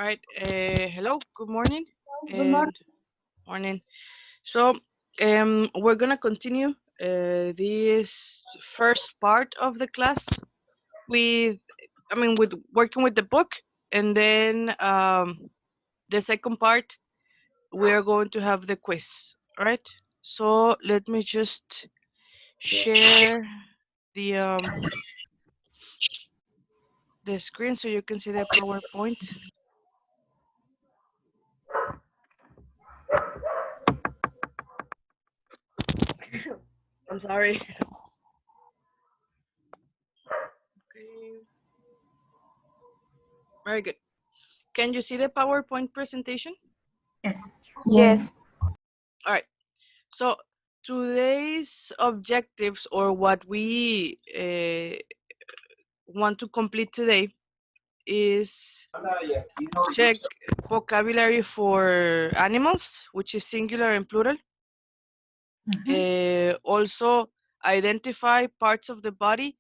right. Hello. Good morning. Good morning. And morning. So, we're gonna continue this first part of the class with, with working with the book, and then the second part we're going to have the quiz. All right. So let me just share the um the screen so you can see the PowerPoint. I'm sorry. Okay. Very good. Can you see the PowerPoint presentation? Yes. Yes. All right. So today's objectives, or what we want to complete today, is check vocabulary for animals, which is singular and plural. Also identify parts of the body.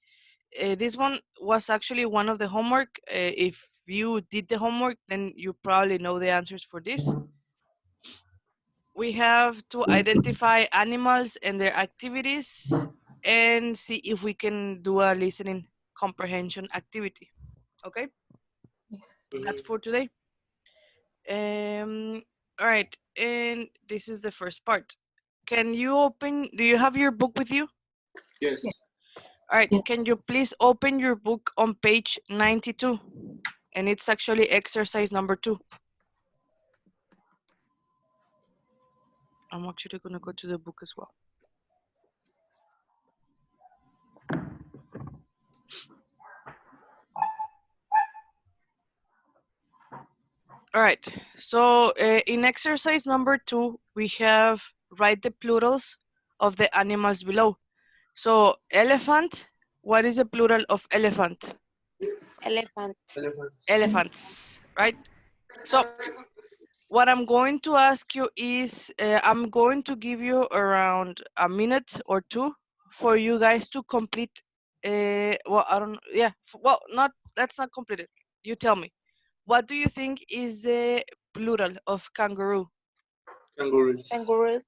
This one was actually one of the homework. If you did the homework, then you probably know the answers for this. We have to identify animals and their activities and see if we can do a listening comprehension activity. Okay, that's for today. All right, and this is the first part. Can you open? Do you have your book with you? Yes. All right, can you please open your book on page 92? And it's actually exercise number 2. I'm actually gonna go to the book as well. All right, so in exercise number 2, we have write the plurals of the animals below. So elephant, what is the plural of elephant? Elephant. Elephants, right? So what I'm going to ask you is, I'm going to give you around a minute or two for you guys to complete. Well, I don't. Yeah. Well, not. That's not completed. You tell me. What do you think is the plural of kangaroo? Kangaroos. Kangaroos.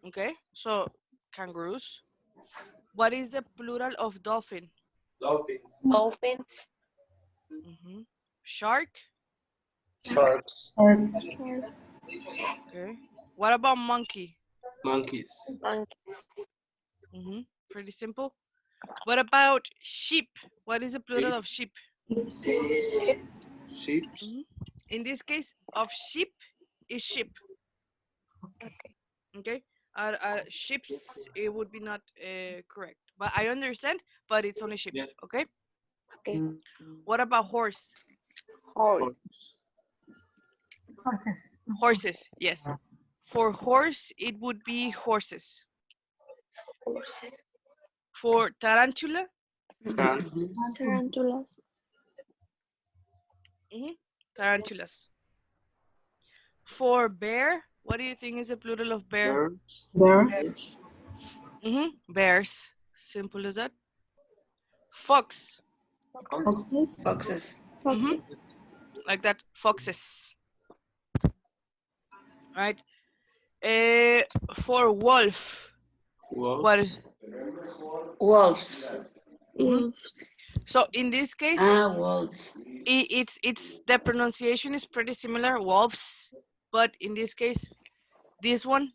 Okay. So kangaroos. What is the plural of dolphin? Dolphins. Dolphins. Shark. Sharks. Okay. What about monkey? Monkeys. Monkeys. Pretty simple. What about sheep? What is the plural of sheep? Sheep. In this case, of sheep is sheep. Okay. Ships, it would be not correct, but I understand. But it's only sheep. Yeah. Okay. Okay. What about horse? Horse. Horses. Horses. Yes. For horse, it would be horses. Horses. For tarantula. Tarantulas. Tarantulas. For bear, what do you think is the plural of bear? Birds. Bears. Simple as that. Fox. Foxes. Like that. Foxes. Right. For wolf. Wolf. What is? Wolves. So in this case, Wolves. it's the pronunciation is pretty similar, wolves, but in this case, this one,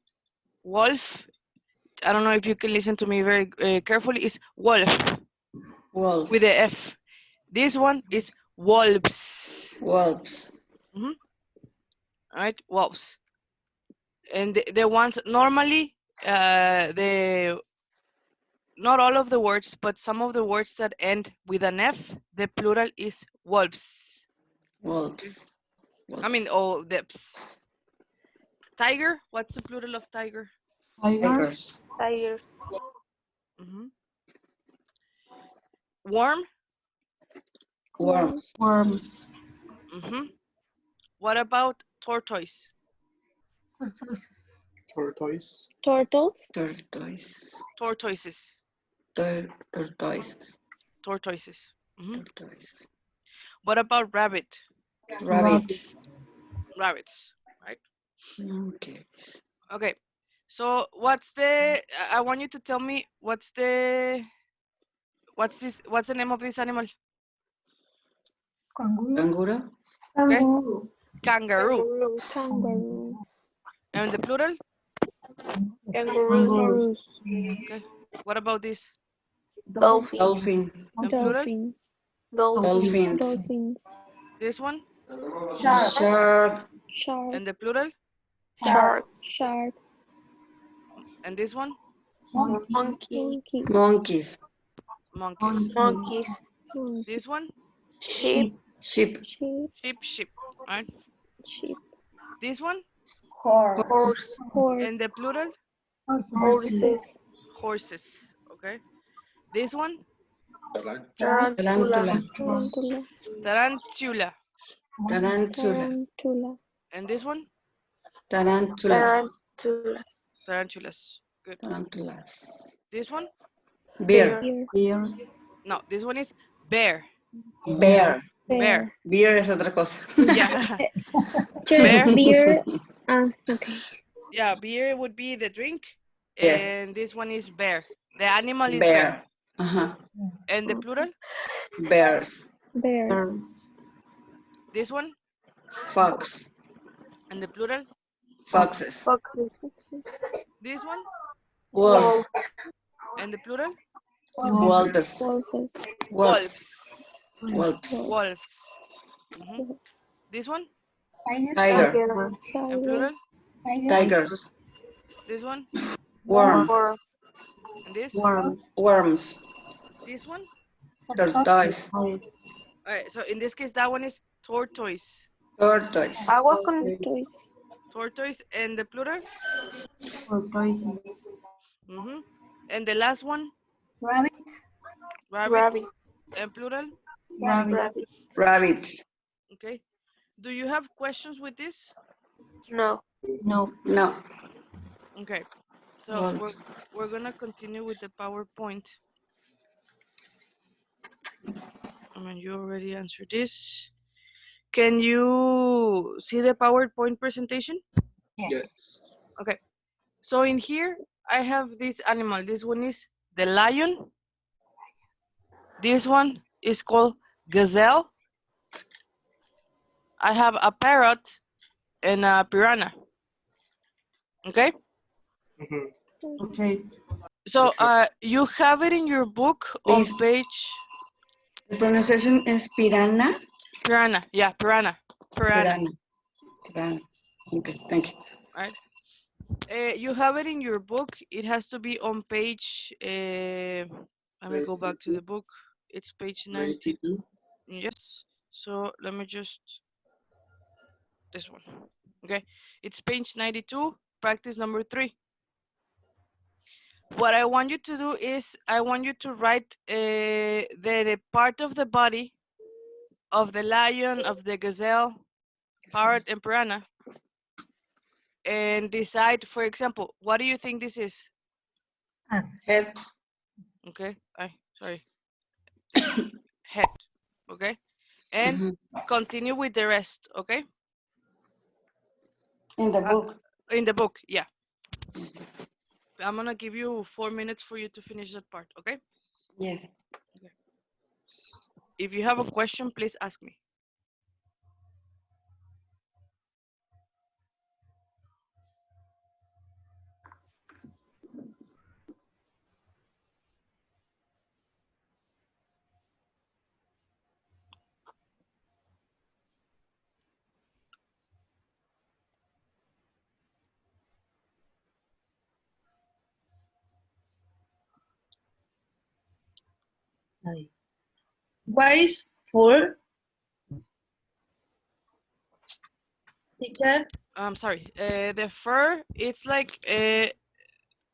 wolf. I don't know if you can listen to me very carefully. Is wolf Wolf. with the F. This one is wolves. Wolves. All right, wolves. And the ones normally, the not all of the words, but some of the words that end with an F, the plural is wolves. Wolves. Oh, the tiger. What's the plural of tiger? Tigers. Tigers. Worm. Worms. What about tortoise? Tortoise. Turtles. Tortoise. Tortoises. Tortoises. Tortoises. Tortoises. What about rabbit? Rabbits. Rabbits, right? Monkeys. Okay. So what's the? I want you to tell me what's the name of this animal? Kangaroo. Okay. Kangaroo. Kangaroo. Kangaroo. And the plural? Kangaroos. Okay. What about this? Dolphin. And plural? Dolphin. Dolphins. Dolphins. This one? Shark. Shark. And the plural? Shark. Shark. And this one? Monkey. Monkeys. Monkeys. Monkeys. This one? Sheep. Sheep. Sheep. Right? Sheep. This one? Horse. And the plural? Horses. Horses. Okay. This one? Tarantula. Tarantula. Tarantula. And this one? Tarantulas. Tarantulas. Good. Tarantulas. This one? Bear. Beer. No, this one is bear. Bear. Bear. Beer es otra cosa. Yeah. Bear. Beer. Okay. Yeah, beer would be the drink. Yes. And this one is bear. The animal is bear. Bear. Uh-huh. And the plural? Bears. Bear. Birds. This one? Fox. And the plural? Foxes. This one? Wolf. And the plural? Wolves. Wolves. Wolves. Wolves. Mhm. This one? Tiger. And plural? Tigers. This one? Worm. And this? Worms. Worms. This one? Tortoise. Toys. Alright, so in this case, that one is tortoise. Tortoise. Tortoise and the plural? Tortoises. Mm-hmm. And the last one? Rabbit. Rabbit. And plural? Rabbit. Rabbits. Okay. Do you have questions with this? No. No. Okay. So Well. we're gonna continue with the PowerPoint. I mean, you already answered this. Can you see the PowerPoint presentation? Yes. Okay. So in here, I have this animal. This one is the lion. This one is called gazelle. I have a parrot and a piranha. Okay. Mhm. Okay. So you have it in your book on Please. page The pronunciation is piranha. piranha. Yeah, piranha. Piranha. Okay, thank you. Right. You have it in your book. It has to be on page. Let me go back to the book. It's page 90. 92. Yes. So let me just this one. Okay. It's page 92. Practice number 3. What I want you to do is I want you to write the part of the body of the lion, of the gazelle, parrot, and piranha, and decide, for example, what do you think this is? Head. Okay, sorry. Head, okay? And continue with the rest, okay? In the book. In the book, yeah. I'm gonna give you 4 minutes for you to finish that part, okay? Yes. If you have a question, please ask me. What is fur? Teacher? I'm sorry. The fur, it's like,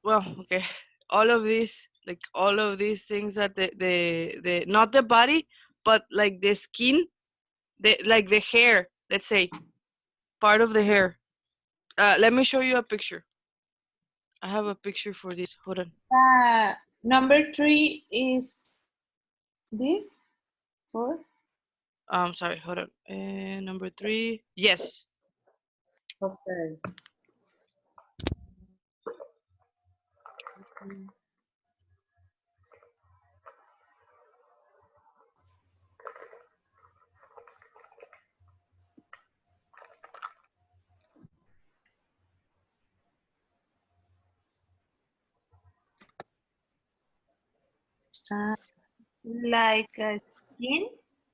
well, okay. All of these things that the not the body, but like the skin, like the hair, let's say, part of the hair. Let me show you a picture. I have a picture for this. Hold on. Number 3 is this? Fur? Sorry, hold on. Number 3. Yes. Okay. Like a skin?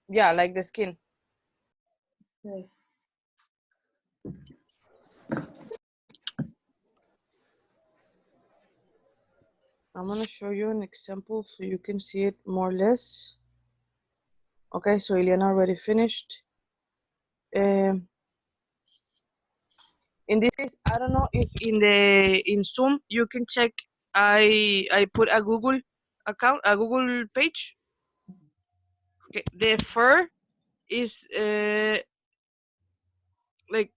Yeah, like the skin. Okay. I'm gonna show you an example so you can see it more or less. Okay, so Ileana already finished. In this case, I don't know if in Zoom you can check. I put a Google account, a Google page. Okay, the fur is like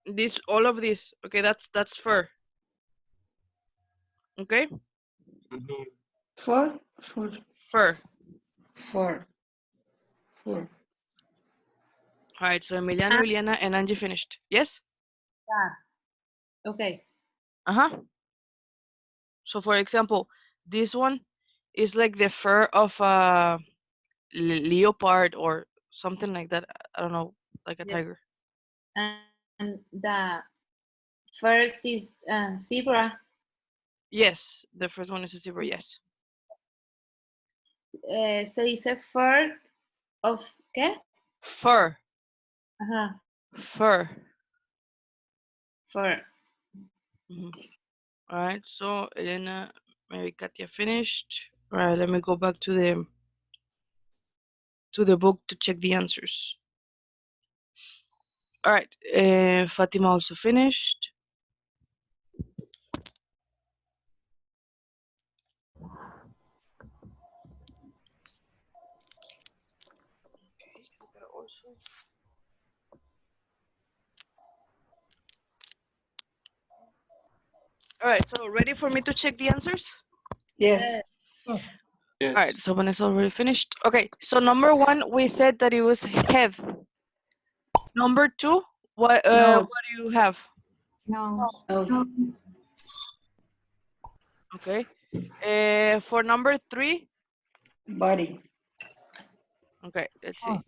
this, all of this. Okay, that's fur. Okay, Mhm. For. fur. All Alright, so Emiliano, Ileana, and Angie finished. Yes? Okay. Uh-huh. So for example, this one is like the fur of a leopard or something like that. I don't know, like a Yeah. tiger. And the first is zebra. Yes, the first one is a zebra, yes. Se dice fur of ¿qué? Fur, Ajá. fur. Fur. Alright, so Elena, maybe Katia finished. Alright, let me go back to the book to check the answers. Alright, Fatima also finished. Alright, so ready for me to check the answers? Yes. Yes. Alright, so Vanessa already finished. Okay, so number 1, we said that it was head. Number 2, what No. do you have? No. No. Okay. For number 3, Body. okay, let's see.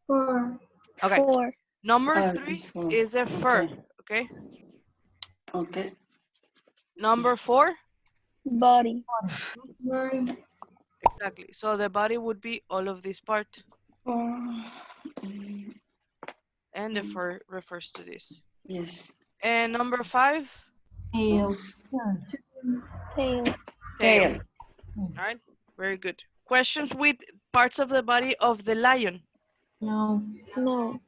Four. Okay, Four. number It's 3 for. is a fur. Okay. Okay. Number 4, Body. Nine. exactly. So the body would be all of this part, and the fur refers to this. Yes. And number 5, Tail. Tail. Tail. All right, very good. Questions with parts of the body of the lion. No. No.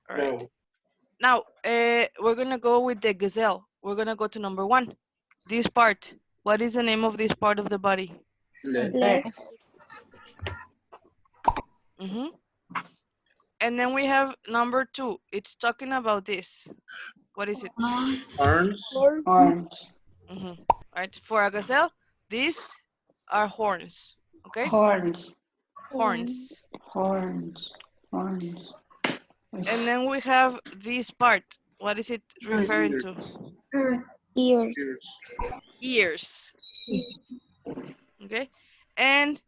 All right. No. Now, we're gonna go with the gazelle. We're gonna go to number 1. This part. What is the name of this part of the body? Leg. Legs. And then we have number 2. It's talking about this. What is it? Arms. Arms. All right. For a gazelle, these are horns. Okay. Horns. Horns. Horns. Horns. And then we have this part. What is it referring to? Ears. Ears. Ears. Okay. And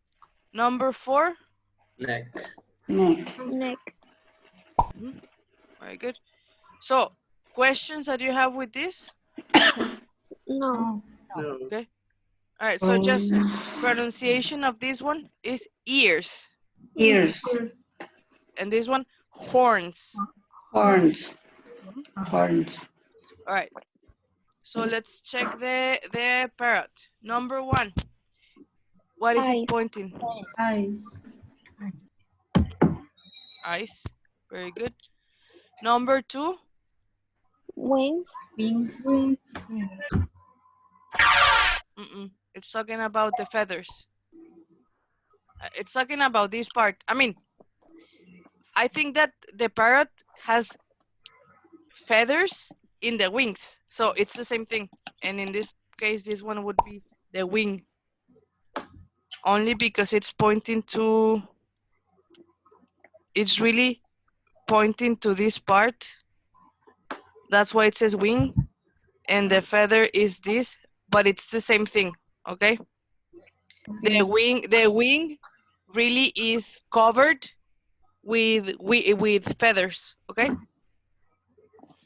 number 4. Neck. Neck. Neck. Very good. So, questions that you have with this? No. No. Okay. All right. So just pronunciation of this one is ears, Ears. and this one horns. Horns. Horns. All right. So let's check the parrot. Number 1. What is Eyes. it pointing? Eyes. Eyes. Very good. Number 2. Wings. Wings. It's talking about the feathers. It's talking about this part. I mean, I think that the parrot has feathers in the wings, so it's the same thing. And in this case, this one would be the wing, only because it's pointing to it's really pointing to this part. That's why it says wing, and the feather is this, but it's the same thing. Okay. Okay. The wing really is covered with feathers. Okay.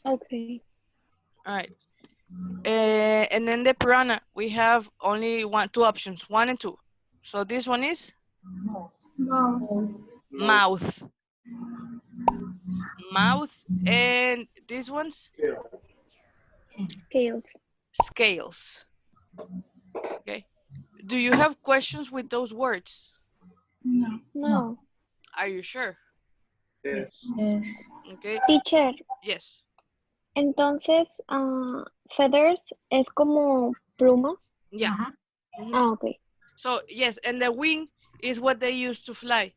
Okay. All right. And then the piranha, we have only two options, 1 and 2. So this one is mouth, mouth, and this one's Scales. scales. Okay. Do you have questions with those words? No. Are you sure? Yes. Yes. Okay. Teacher, Yes. entonces, feathers es como plumas. Yeah. Mhm. Ah, okay. So yes, and the wing is what they use to fly.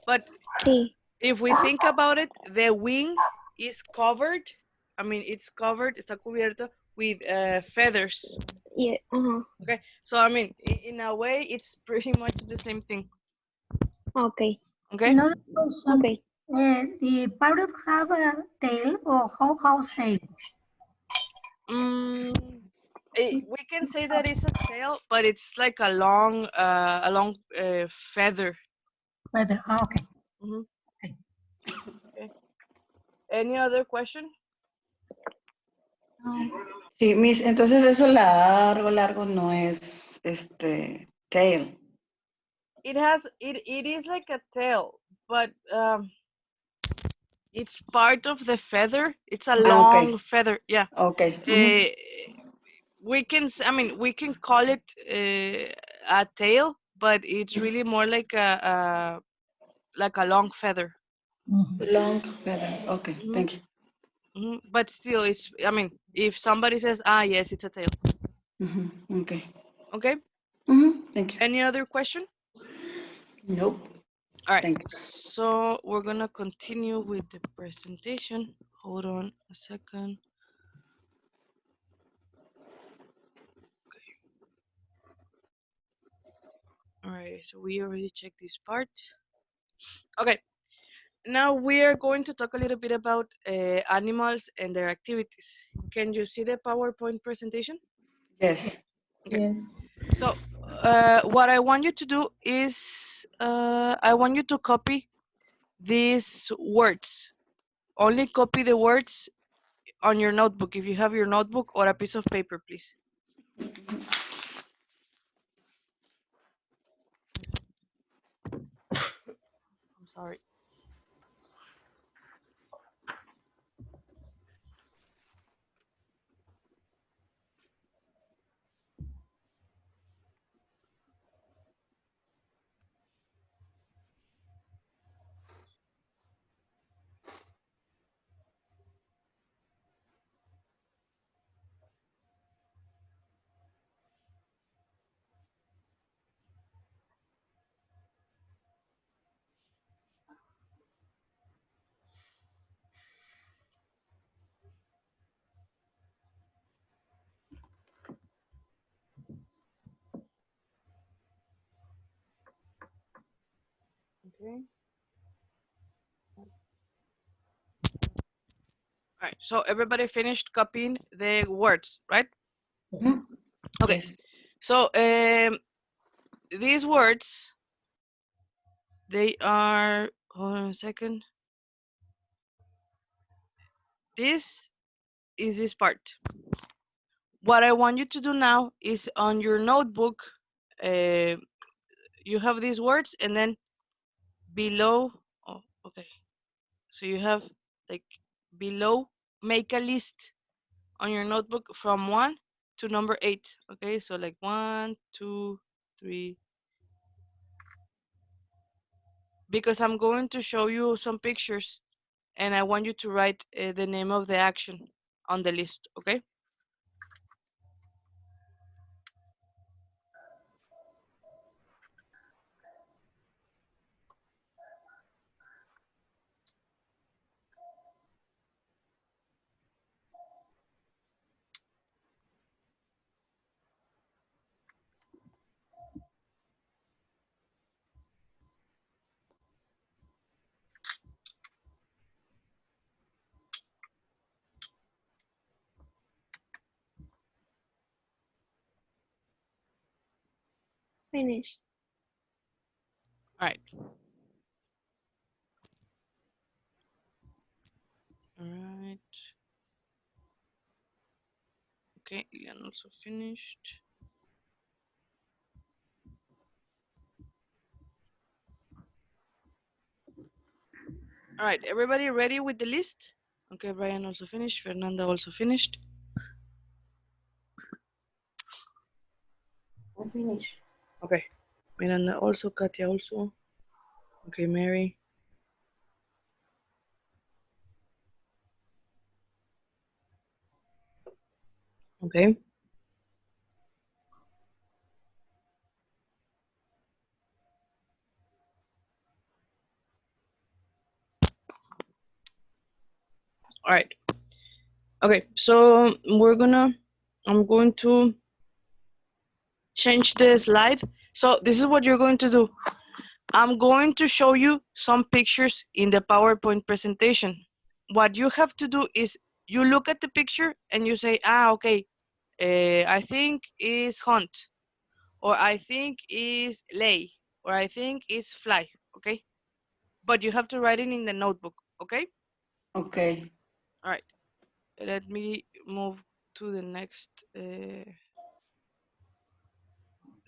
But Sí. if we think about it, the wing is covered. I mean, it's covered, está cubierto with feathers. Yeah. Okay, so I mean, in a way, it's pretty much the same thing. Okay. Okay. Another question. Okay. The parrot have a tail or how say? We can say that it's a tail, but it's like a long feather. Whether, okay. Mhm. Okay. Okay. Any other question? Sí, Miss, entonces eso largo, largo no es tail. It is like a tail, but it's part of the feather. It's a Okay. long feather. Yeah. Okay. We can we can call it a tail, but it's really more like a long feather. Long feather. Okay, Mhm. thank you. But still, it's if somebody says, yes, it's a tail. Okay. Okay. Thank you. Any other question? Nope. All right. Thanks. So we're gonna continue with the presentation. Hold on a second. All right. So we already checked this part. Okay. Now we are going to talk a little bit about animals and their activities. Can you see the PowerPoint presentation? Yes. Okay. Yes. So what I want you to do is I want you to copy these words. Only copy the words on your notebook. If you have your notebook or a piece of paper, please. I'm sorry. Okay. All right. So everybody finished copying the words, right? Okay. Yes. So these words, they are. Hold on a second. This is this part. What I want you to do now is on your notebook, you have these words, and then below. Oh, okay. So you have like below, make a list on your notebook from 1 to number 8. Okay, so like 1, 2, 3. Because I'm going to show you some pictures, and I want you to write the name of the action on the list. Okay. Finish. All right. All right. Okay, Ilian also finished. All right, everybody ready with the list? Okay, Brian also finished. Fernanda also finished. I finish. Okay, Miranda also, Katia also. Okay, Mary. Okay. All right. Okay, so I'm going to change the slide. So this is what you're going to do. I'm going to show you some pictures in the PowerPoint presentation. What you have to do is you look at the picture and you say, okay, I think is hunt, or I think is lay, or I think is fly, okay? But you have to write it in the notebook, okay? Okay. All right, let me move to the next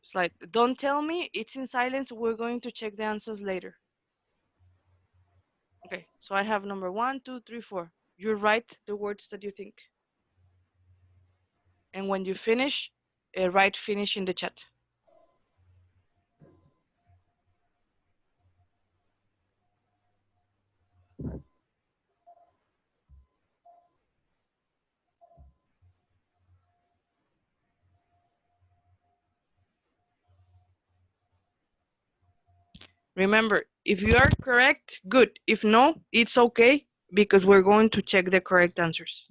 slide. Don't tell me, it's in silence. We're going to check the answers later. Okay, so I have number 1, 2, 3, 4. You write the words that you think. And when you finish, write finish in the chat. Remember, if you are correct, good. If no, it's okay, because we're going to check the correct answers.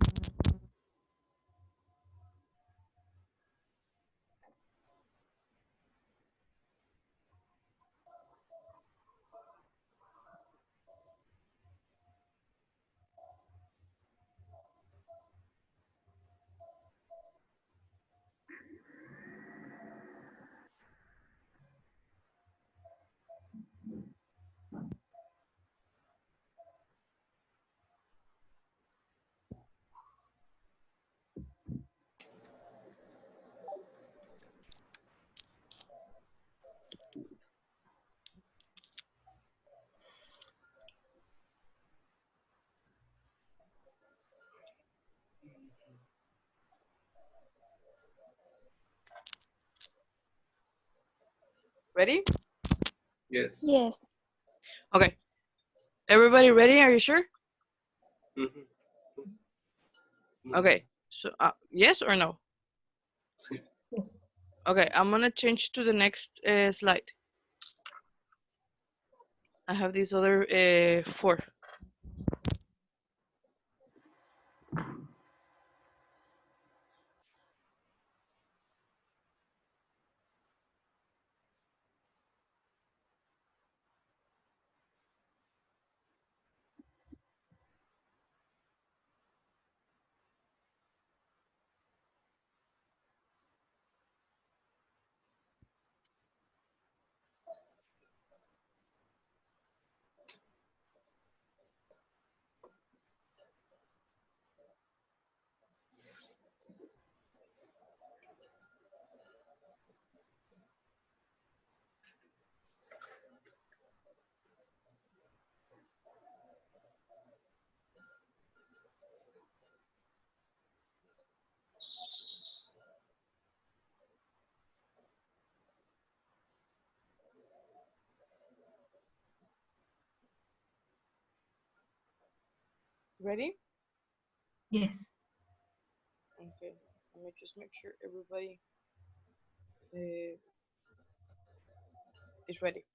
Ready? Yes. Yes. Okay. Everybody ready? Are you sure? Mhm. Okay. So yes or no? Okay, I'm gonna change to the next slide. I have these other 4. Ready? Yes. Okay. Let me just make sure everybody is ready.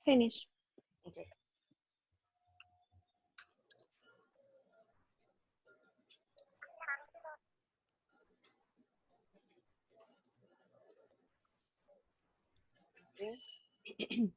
Finish. Okay. Okay.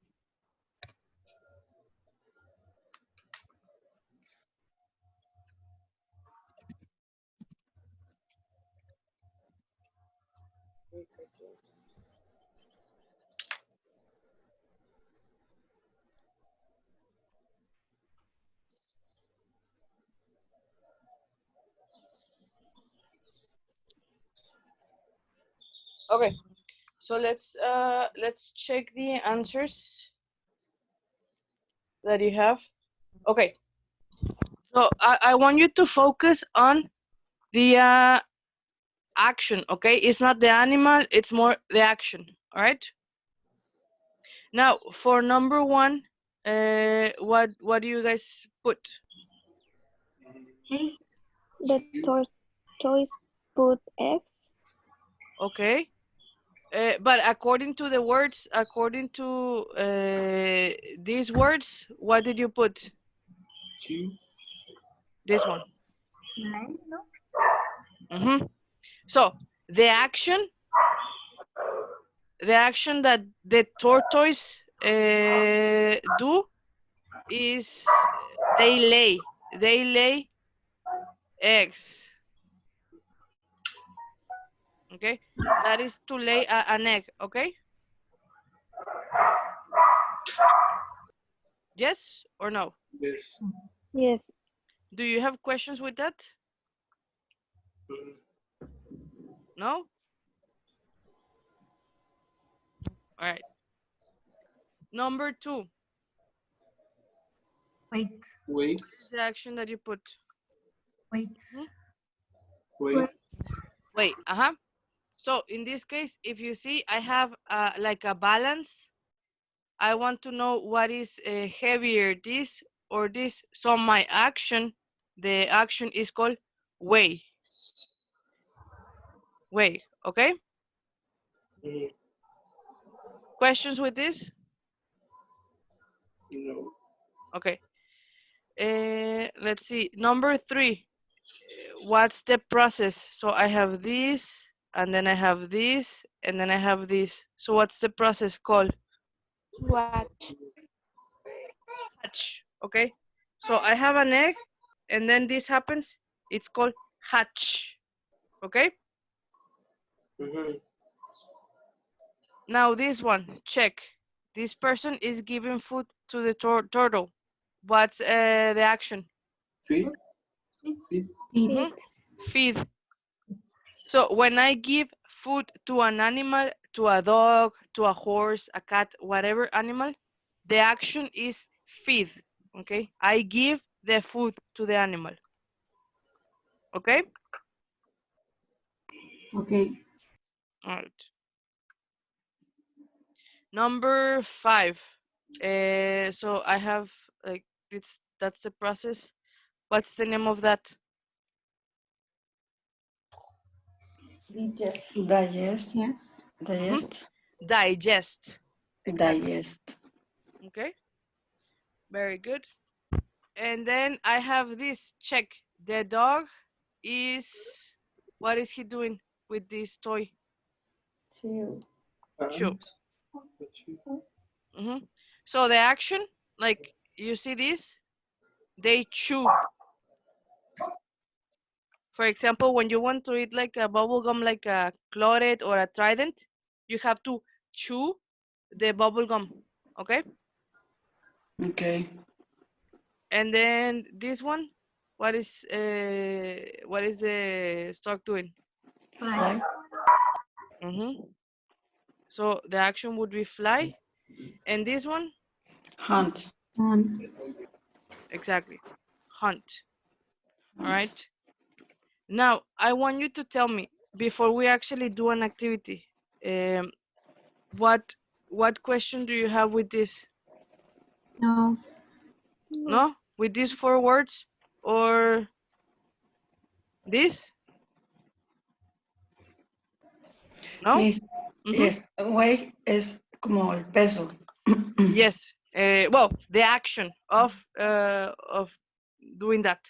Okay, so let's check the answers that you have. Okay, so I want you to focus on the action. Okay, it's not the animal, it's more the action. All right. Now for number one, what do you guys put? Egg. The tortoise put eggs. Okay. But according to the words, according to these words, what did you put? Two. This one. Leg, no? Mm-hmm. So the action that the tortoise do is they lay eggs. Okay, that is to lay an egg. Okay. Yes or no? Yes. Yes. Do you have questions with that? Mhm. No? All right. Number two, Wait, Wakes. the action that you put. wait. Wait. Wait, uh-huh. So in this case, if you see, I have like a balance. I want to know what is heavier, this or this. So my action, the action is called weigh. Weigh, okay? Mhm. Questions with this? No. Okay. Let's see. Number three. What's the process? So I have this, and then I have this, and then I have this. So what's the process called? Watch. Hatch. Okay. So I have an egg, and then this happens. It's called hatch. Okay. Mhm. Now this one, check. This person is giving food to the turtle. What's the action? Feed. It's Feed. Feed. Mhm. Feed. So when I give food to an animal, to a dog, to a horse, a cat, whatever animal, the action is feed. Okay. I give the food to the animal. Okay. Okay. All right. Number five. So I have like that's the process. What's the name of that? Digest. Yes. Digest. Digest. Exactly. Digest. Okay. Very good. And then I have this check. The dog is, what is he doing with this toy? Chew. And. Mm-hmm. So the action, like you see this, they chew. For example, when you want to eat like a bubble gum, like a Clorette or a Trident, you have to chew the bubble gum. Okay. Okay. And then this one, what is the stork doing? fly. Mm-hmm. So the action would be fly, and this one, Hunt. exactly, hunt. All right. Now I want you to tell me before we actually do an activity, um, what question do you have with this? No. No, with these four words or this? No. Miss, Mhm. yes, weight es como el peso. Yes. Well, the action of doing that.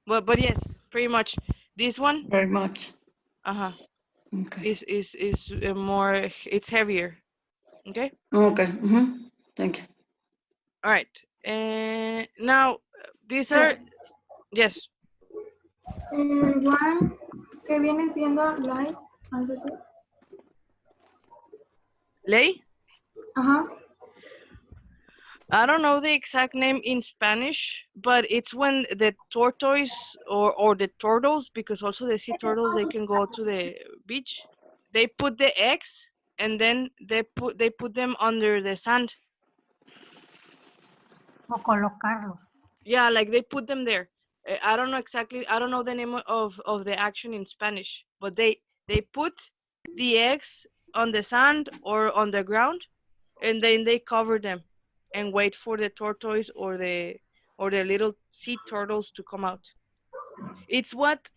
But yes, pretty much this one. Very much. Uh-huh. Okay. Is more. It's heavier. Okay. Okay. Thank you. All right. Now these are yes. One que viene siendo light. Algo así. Ley. Ajá. I don't know the exact name in Spanish, but it's when the tortoise or the turtles, because also the sea turtles, they can go to the beach. they put the eggs and then they put them under the sand. O colocarlos. Yeah, like they put them there. I don't know exactly. I don't know the name of the action in Spanish, but they put the eggs on the sand or on the ground, and then they cover them and wait for the tortoise or the little sea turtles to come out. It's what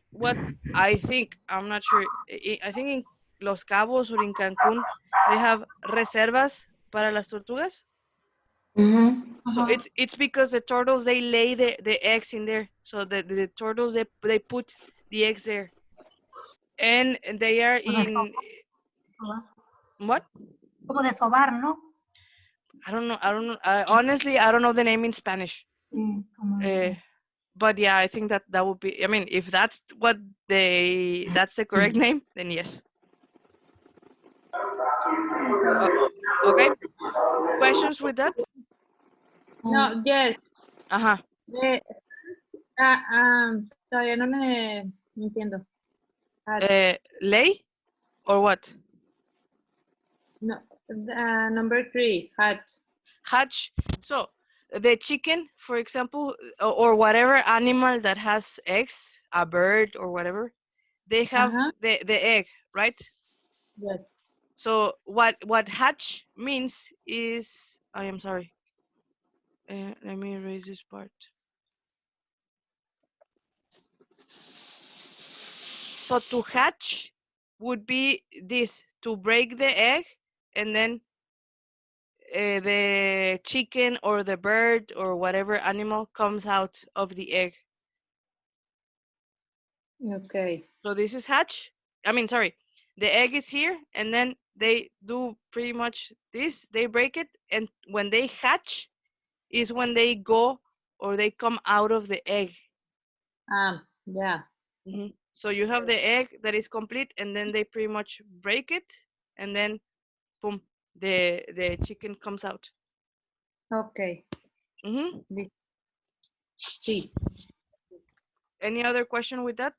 I think. I'm not sure. I think in Los Cabos or in Cancun they have reservas para las tortugas. Ujú. So Ajá. it's because the turtles they lay the eggs in there. So the turtles they put the eggs there, and they are Como de in sobar, what? como de sobar, ¿no? I don't know. Honestly, I don't know the name in Spanish. Sí, como Uh, but yeah, I think that would be. I mean, if that's what that's the correct name, then yes. Okay. Questions with that? No, yes. Uh-huh. Todavía no le no entiendo. Lay or what? No, number 3, hatch. Hatch. So the chicken, for example, or whatever animal that has eggs, a bird or whatever, they have the egg, right? Yes. So what hatch means is, I am sorry. Let me erase this part. So to hatch would be this, to break the egg, and then the chicken or the bird or whatever animal comes out of the egg. Okay. So this is hatch. I mean, sorry, the egg is here, and then they do pretty much this. They break it, and when they hatch, is when they go or they come out of the egg. Yeah. So you have the egg that is complete, and then they pretty much break it, and then, boom, the chicken comes out. Okay. Sí. Any other question with that?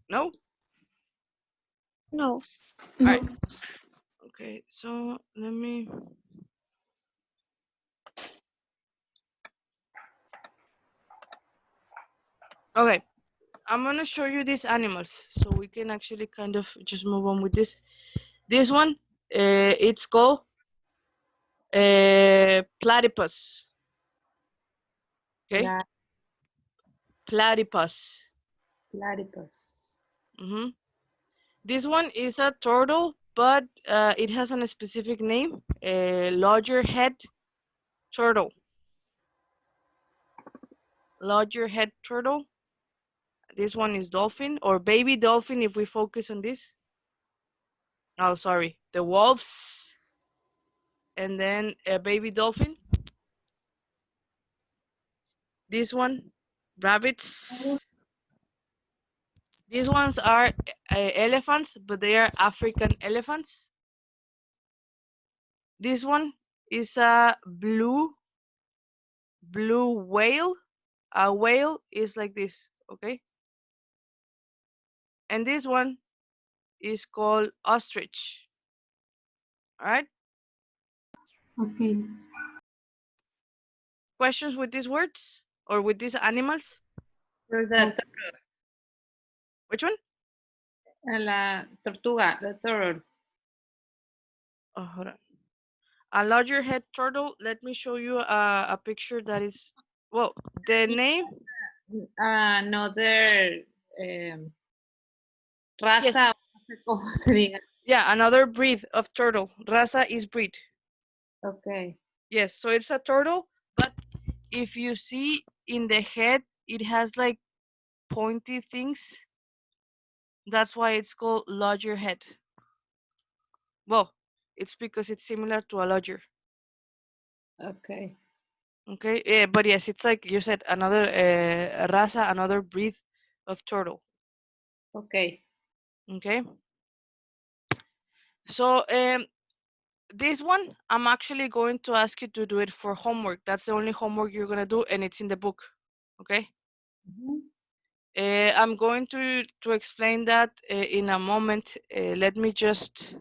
No? No. All right. Okay, so let me. Okay, I'm gonna show you these animals so we can actually kind of just move on with this. This one, it's called platypus. Okay, platypus. Platypus. This one is a turtle, but it has a specific name, loggerhead turtle. Loggerhead turtle. This one is dolphin or baby dolphin if we focus on this. Oh, sorry, the wolves. And then a baby dolphin. This one, rabbits. These ones are elephants, but they are African elephants. This one is a blue whale. A whale is like this, okay? And this one is called ostrich. All right? Okay. Questions with these words or with these animals? There's that. Which one? La tortuga, the turtle. Oh, hold on. A loggerhead turtle. Let me show you a picture that is, well, the name. Another raza, ¿cómo se diga? Yeah, another breed of turtle. Raza is breed. Okay. Yes, so it's a turtle, but if you see in the head, it has like pointy things. That's why it's called loggerhead. Well, it's because it's similar to a lodger. Okay. Okay, but yes, it's like you said, another raza, another breed of turtle. Okay. Okay. So this one, I'm actually going to ask you to do it for homework. That's the only homework you're gonna do, and it's in the book. Okay. I'm going to explain that in a moment. Let me just